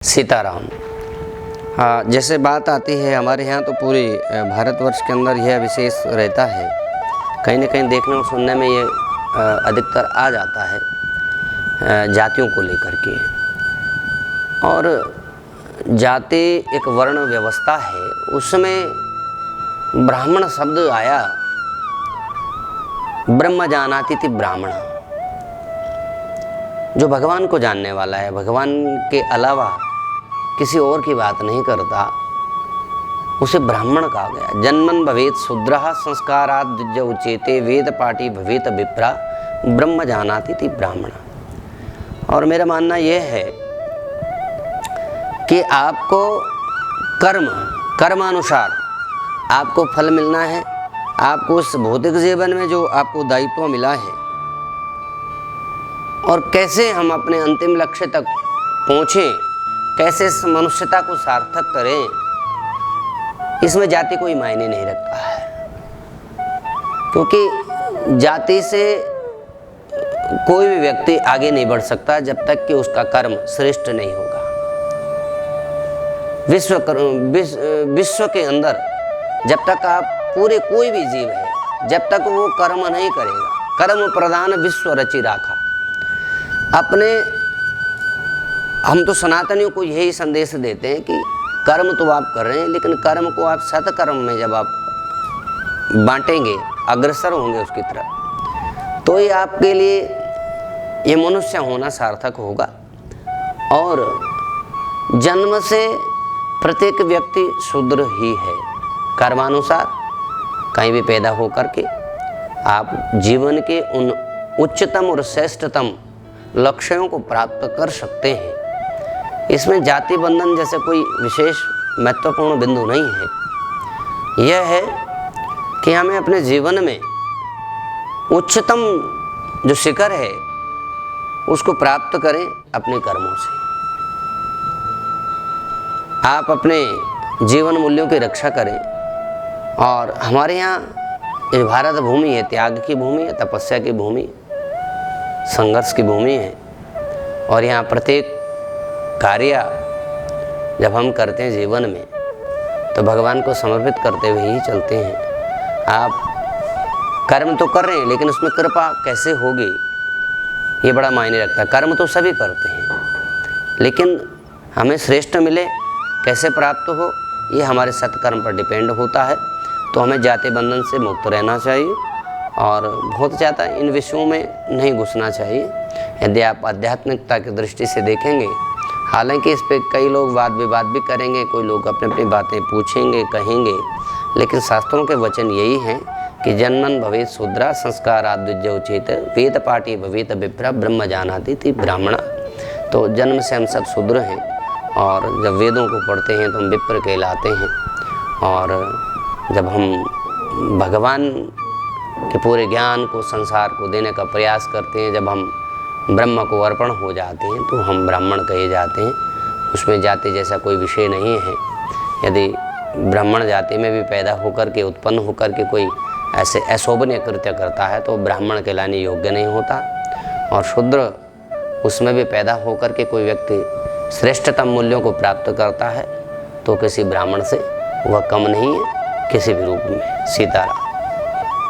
सीताराम। हाँ, जैसे बात आती है हमारे यहाँ तो पूरे भारतवर्ष के अंदर यह विशेष रहता है, कहीं न कहीं देखने और सुनने में ये अधिकतर आ जाता है जातियों को लेकर के। और जाति एक वर्ण व्यवस्था है, उसमें ब्राह्मण शब्द आया, ब्रह्म जानाति इति ब्राह्मण, जो भगवान को जानने वाला है, भगवान के अलावा किसी और की बात नहीं करता, उसे ब्राह्मण कहा गया। जन्मन भवेत शूद्रः संस्कारात् द्विज उच्यते, वेद पाठी भवेत विप्रा, ब्रह्म जानाति इति ब्राह्मण। और मेरा मानना यह है कि आपको कर्मानुसार आपको फल मिलना है। आपको इस भौतिक जीवन में जो आपको दायित्व मिला है और कैसे हम अपने अंतिम लक्ष्य तक पहुँचें, कैसे इस मनुष्यता को सार्थक करें, इसमें जाति कोई मायने नहीं रखता है। क्योंकि जाति से कोई भी व्यक्ति आगे नहीं बढ़ सकता जब तक कि उसका कर्म श्रेष्ठ नहीं होगा। विश्व के अंदर जब तक आप पूरे कोई भी जीव है, जब तक वो कर्म नहीं करेगा, कर्म प्रधान विश्व रचि राखा। हम तो सनातनियों को यही संदेश देते हैं कि कर्म तो आप कर रहे हैं, लेकिन कर्म को आप सत्कर्म में जब आप बांटेंगे, अग्रसर होंगे उसकी तरफ, तो ये आपके लिए ये मनुष्य होना सार्थक होगा। और जन्म से प्रत्येक व्यक्ति शूद्र ही है। कर्मानुसार कहीं भी पैदा हो करके आप जीवन के उन उच्चतम और श्रेष्ठतम लक्ष्यों को प्राप्त कर सकते हैं। इसमें जाति बंधन जैसे कोई विशेष महत्वपूर्ण बिंदु नहीं है। यह है कि हमें अपने जीवन में उच्चतम जो शिखर है उसको प्राप्त करें अपने कर्मों से। आप अपने जीवन मूल्यों की रक्षा करें। और हमारे यहाँ ये भारत भूमि है, त्याग की भूमि है, तपस्या की भूमि, संघर्ष की भूमि है। और यहाँ प्रत्येक कार्य जब हम करते हैं जीवन में, तो भगवान को समर्पित करते हुए ही चलते हैं। आप कर्म तो कर रहे हैं, लेकिन उसमें कृपा कैसे होगी ये बड़ा मायने रखता है। कर्म तो सभी करते हैं, लेकिन हमें श्रेष्ठ मिले, कैसे प्राप्त हो, ये हमारे सत्कर्म पर डिपेंड होता है। तो हमें जाति बंधन से मुक्त रहना चाहिए और बहुत ज़्यादा इन विषयों में नहीं घुसना चाहिए। यदि आप आध्यात्मिकता की दृष्टि से देखेंगे, हालांकि इस पे कई लोग वाद विवाद भी करेंगे, कोई लोग अपनी अपनी बातें पूछेंगे, कहेंगे, लेकिन शास्त्रों के वचन यही हैं कि जन्मन भवेत शूद्रा संस्कारात् द्विज उच्यते, वेद पाठी भवेत विप्रा, ब्रह्म जानाति इति ब्राह्मण। तो जन्म से हम सब शूद्र हैं, और जब वेदों को पढ़ते हैं तो हम विप्र कहलाते हैं। और जब हम भगवान के पूरे ज्ञान को, संसार को देने का प्रयास करते हैं, जब हम ब्रह्म को अर्पण हो जाते हैं, तो हम ब्राह्मण कहे जाते हैं। उसमें जाति जैसा कोई विषय नहीं है। यदि ब्राह्मण जाति में भी पैदा होकर के, उत्पन्न होकर के कोई ऐसे अशोभनीय कृत्य करता है तो ब्राह्मण कहलाने योग्य नहीं होता। और शूद्र उसमें भी पैदा होकर के कोई व्यक्ति श्रेष्ठतम मूल्यों को प्राप्त करता है तो किसी ब्राह्मण से वह कम नहीं है किसी भी रूप में। सीताराम।